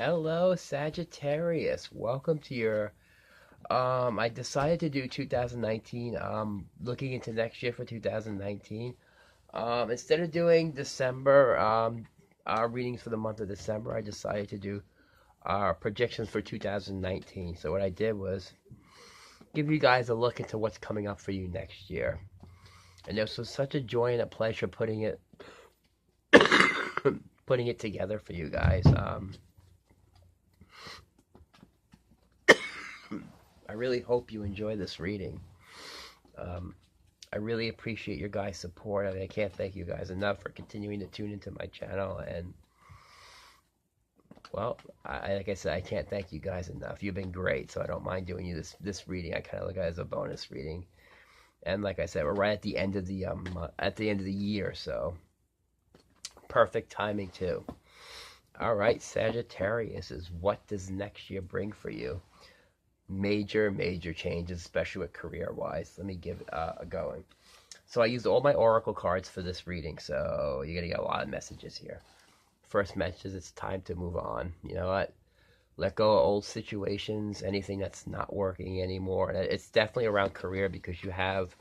Hello, Sagittarius. Welcome to your I decided to do 2019, looking into next year for 2019. Instead of doing December readings for the month of December, I decided to do projections for 2019. So what I did was give you guys a look into what's coming up for you next year. And this was such a joy and a pleasure putting it together for you guys. I really hope you enjoy this reading. Um, I really appreciate your guys' support. I can't thank you guys enough for continuing to tune into my channel. And, well, like I said, I can't thank you guys enough. You've been great, so I don't mind doing you this reading. I kind of look at it as a bonus reading. And like I said, we're right at the end of the year, so perfect timing too. All right, Sagittarius, is what does next year bring for you? Major changes, especially with career wise. Let me give it a going. So I used all my oracle cards for this reading, so you're gonna get a lot of messages here. First message: it's time to move on. You know what? Let go of old situations, anything that's not working anymore. And it's definitely around career because you have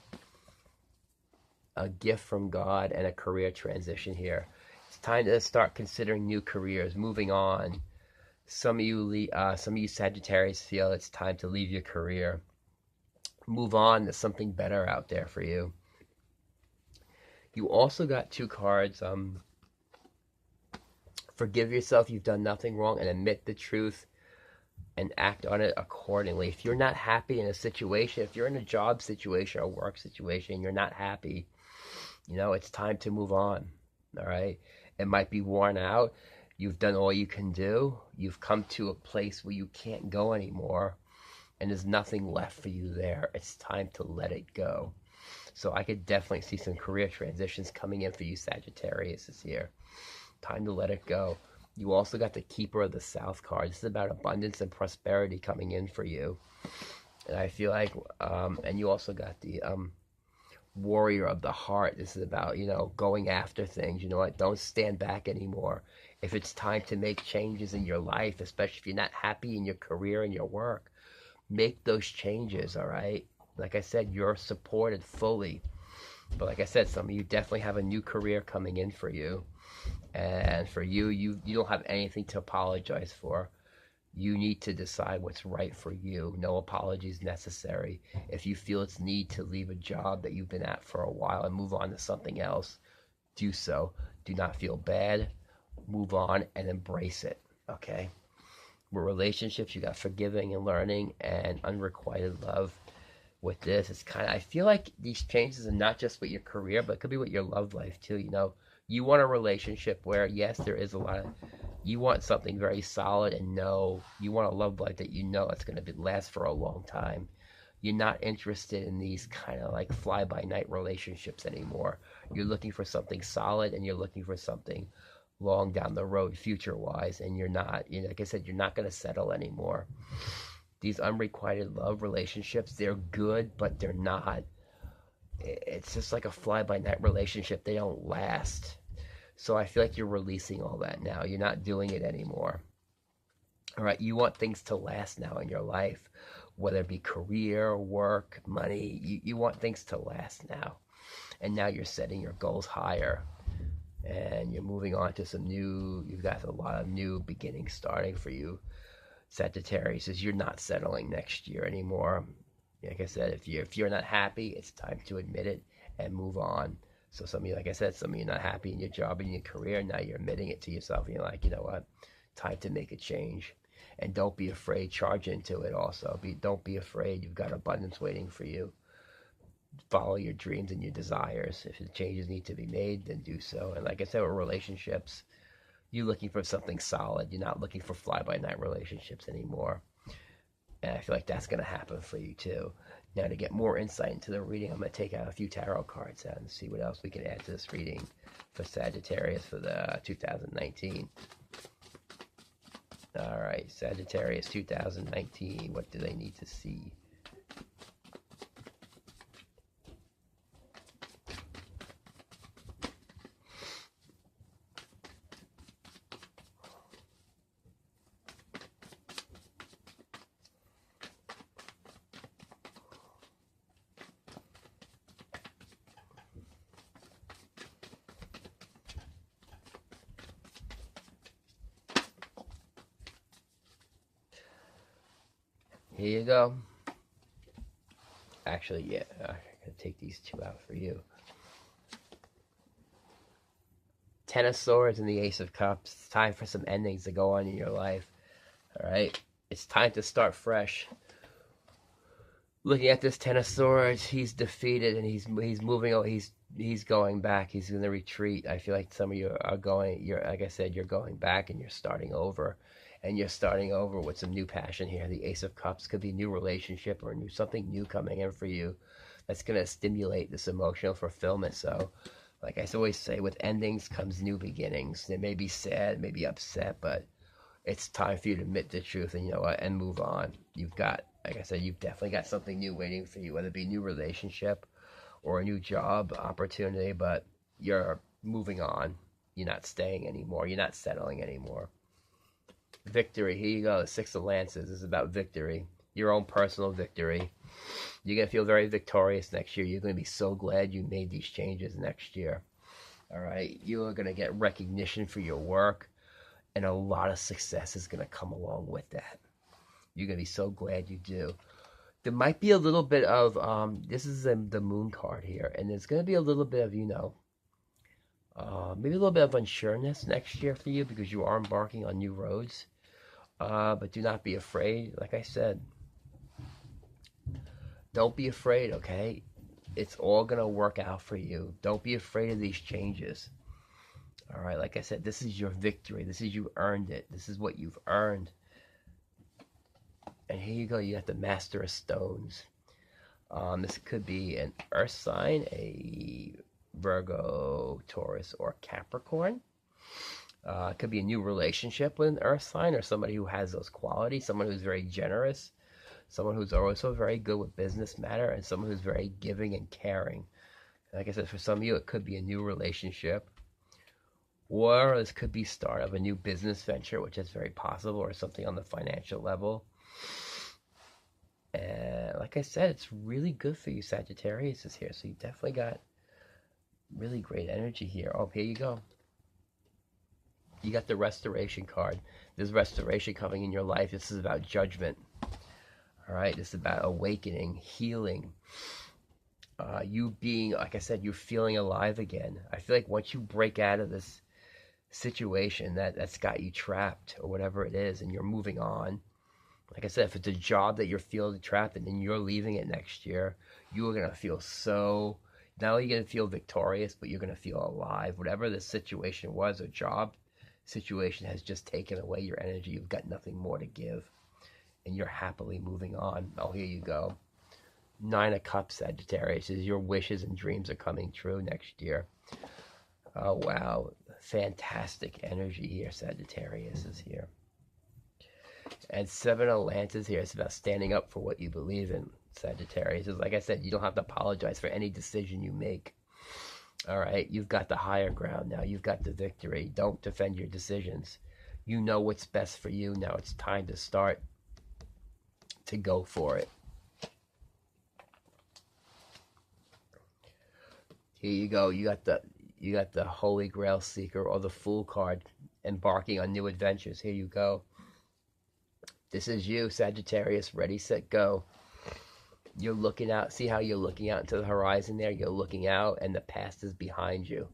a gift from God and a career transition here. It's time to start considering new careers, moving on. Some of you Sagittarius feel it's time to leave your career, move on. There's something better out there for you. You also got two cards. Forgive yourself. You've done nothing wrong, and admit the truth and act on it accordingly. If you're not happy in a situation, if you're in a job situation or work situation, and you're not happy, it's time to move on. All right. It might be worn out. You've done all you can do. You've come to a place where you can't go anymore, and there's nothing left for you there. It's time to let it go. So I could definitely see some career transitions coming in for you Sagittarius this year. Time to let it go. You also got the Keeper of the South card. This is about abundance and prosperity coming in for you. And I feel like, and you also got the Warrior of the Heart. This is about, going after things. You know what? Don't stand back anymore. If it's time to make changes in your life, especially if you're not happy in your career and your work, make those changes, all right? Like I said, you're supported fully. But like I said, some of you definitely have a new career coming in for you. And for you, you don't have anything to apologize for. You need to decide what's right for you. No apologies necessary. If you feel it's need to leave a job that you've been at for a while and move on to something else, do so. Do not feel bad. Move on and embrace it, okay? With relationships, you got forgiving and learning and unrequited love. With this, it's I feel like these changes are not just with your career, but it could be with your love life too. You want a relationship where, yes, there is a lot of, you want something very solid, and you want a love life that it's going to last for a long time. You're not interested in these kind of like fly-by-night relationships anymore. You're looking for something solid, and you're looking for something long down the road, future-wise, and you're not, like I said, you're not going to settle anymore. These unrequited love relationships, they're good, but they're not. It's just like a fly-by-night relationship. They don't last. So I feel like you're releasing all that now. You're not doing it anymore. All right, you want things to last now in your life, whether it be career, work, money. You want things to last now. And now you're setting your goals higher. And you're moving on to you've got a lot of new beginnings starting for you. Sagittarius, is you're not settling next year anymore. Like I said, if you're not happy, it's time to admit it and move on. So some of you, like I said, some of you are not happy in your job and your career. Now you're admitting it to yourself, and you're like, you know what? Time to make a change. And don't be afraid. Charge into it also. Don't be afraid. You've got abundance waiting for you. Follow your dreams and your desires. If the changes need to be made, then do so. And like I said, with relationships, you're looking for something solid. You're not looking for fly-by-night relationships anymore. And I feel like that's going to happen for you too. Now, to get more insight into the reading, I'm going to take out a few tarot cards out and see what else we can add to this reading for Sagittarius for the 2019. All right, Sagittarius 2019. What do they need to see? Here you go. Actually, yeah, I'm going to take these two out for you. Ten of Swords and the Ace of Cups. It's time for some endings to go on in your life. All right? It's time to start fresh. Looking at this Ten of Swords, he's defeated and he's moving. He's going back. He's going to retreat. I feel like some of you are going. You're like I said, you're going back and you're starting over, and you're starting over with some new passion here. The Ace of Cups could be a new relationship or something new coming in for you that's going to stimulate this emotional fulfillment. So, like I always say, with endings comes new beginnings. They may be sad, may be upset, but it's time for you to admit the truth and, you know what, and move on. You've got, like I said, you've definitely got something new waiting for you, whether it be a new relationship or a new job opportunity, but you're moving on. You're not staying anymore. You're not settling anymore. Victory. Here you go. The Six of Lances is about victory. Your own personal victory. You're going to feel very victorious next year. You're going to be so glad you made these changes next year. All right? You are going to get recognition for your work, and a lot of success is going to come along with that. You're going to be so glad you do. There might be a little bit of, this is the Moon card here, and there's going to be a little bit of, you know, maybe a little bit of unsureness next year for you because you are embarking on new roads. But do not be afraid. Like I said, don't be afraid, okay? It's all going to work out for you. Don't be afraid of these changes. All right, like I said, this is your victory. This is you earned it. This is what you've earned. And here you go. You got the Master of Stones. This could be an Earth sign, a Virgo, Taurus, or Capricorn. It could be a new relationship with an Earth sign or somebody who has those qualities, someone who's very generous, someone who's also very good with business matter, and someone who's very giving and caring. Like I said, for some of you, it could be a new relationship, or this could be start of a new business venture, which is very possible, or something on the financial level. And like I said, it's really good for you. Sagittarius is here, so you definitely got really great energy here. Oh, here you go. You got the Restoration card. There's restoration coming in your life. This is about judgment. All right, this is about awakening, healing. You being, like I said, you're feeling alive again. I feel like once you break out of this situation that's got you trapped or whatever it is, and you're moving on. Like I said, if it's a job that you're feeling trapped in and you're leaving it next year, you are going to feel so, not only are you going to feel victorious, but you're going to feel alive. Whatever the situation was, or job situation has just taken away your energy. You've got nothing more to give, and you're happily moving on. Oh, here you go. Nine of Cups, Sagittarius, is your wishes and dreams are coming true next year. Oh, wow. Fantastic energy here. Sagittarius is here. And Seven of Lances here. It's about standing up for what you believe in, Sagittarius. It's like I said, you don't have to apologize for any decision you make. All right? You've got the higher ground now. You've got the victory. Don't defend your decisions. You know what's best for you. Now it's time to start to go for it. Here you go. You got the Holy Grail Seeker or the Fool card, embarking on new adventures. Here you go. This is you, Sagittarius. Ready, set, go. You're looking out. See how you're looking out into the horizon there? You're looking out, and the past is behind you.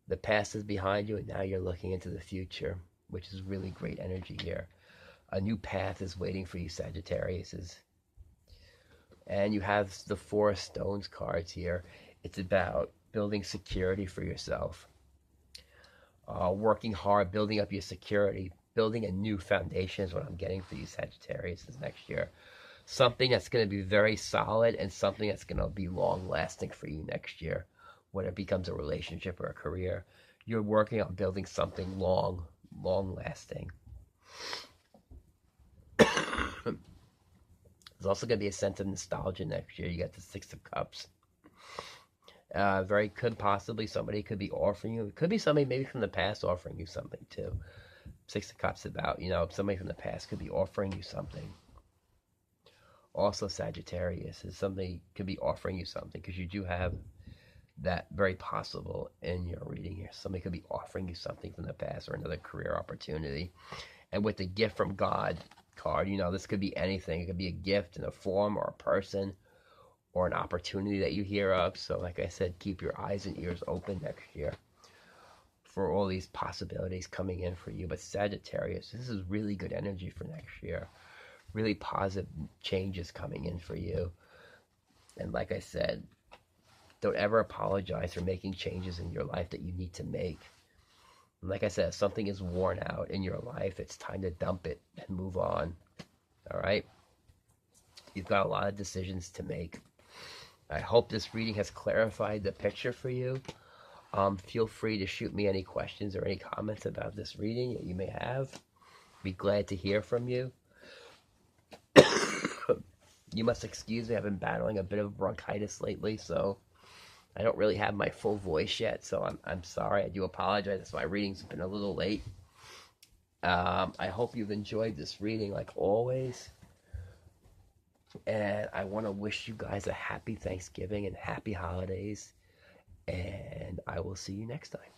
The past is behind you, and now you're looking into the future, which is really great energy here. A new path is waiting for you, Sagittarius. And you have the Four of Stones cards here. It's about building security for yourself. Working hard, building up your security. Building a new foundation is what I'm getting for you, Sagittarius, this next year. Something that's going to be very solid and something that's going to be long-lasting for you next year. When it becomes a relationship or a career, you're working on building something long-lasting. There's also going to be a sense of nostalgia next year. You got the Six of Cups. Possibly somebody could be offering you. It could be somebody maybe from the past offering you something too. Six of Cups about, somebody from the past could be offering you something. Also, Sagittarius is somebody could be offering you something because you do have that very possible in your reading here. Somebody could be offering you something from the past or another career opportunity. And with the gift from God, card. You know, this could be anything. It could be a gift in a form or a person or an opportunity that you hear of. So like I said, keep your eyes and ears open next year for all these possibilities coming in for you. But Sagittarius, this is really good energy for next year. Really positive changes coming in for you. And like I said, don't ever apologize for making changes in your life that you need to make. And like I said, if something is worn out in your life, it's time to dump it and move on. All right? You've got a lot of decisions to make. I hope this reading has clarified the picture for you. Feel free to shoot me any questions or any comments about this reading that you may have. Be glad to hear from you. You must excuse me, I've been battling a bit of bronchitis lately, so I don't really have my full voice yet, so I'm sorry. I do apologize. My reading's been a little late. I hope you've enjoyed this reading like always. And I want to wish you guys a happy Thanksgiving and happy holidays. And I will see you next time.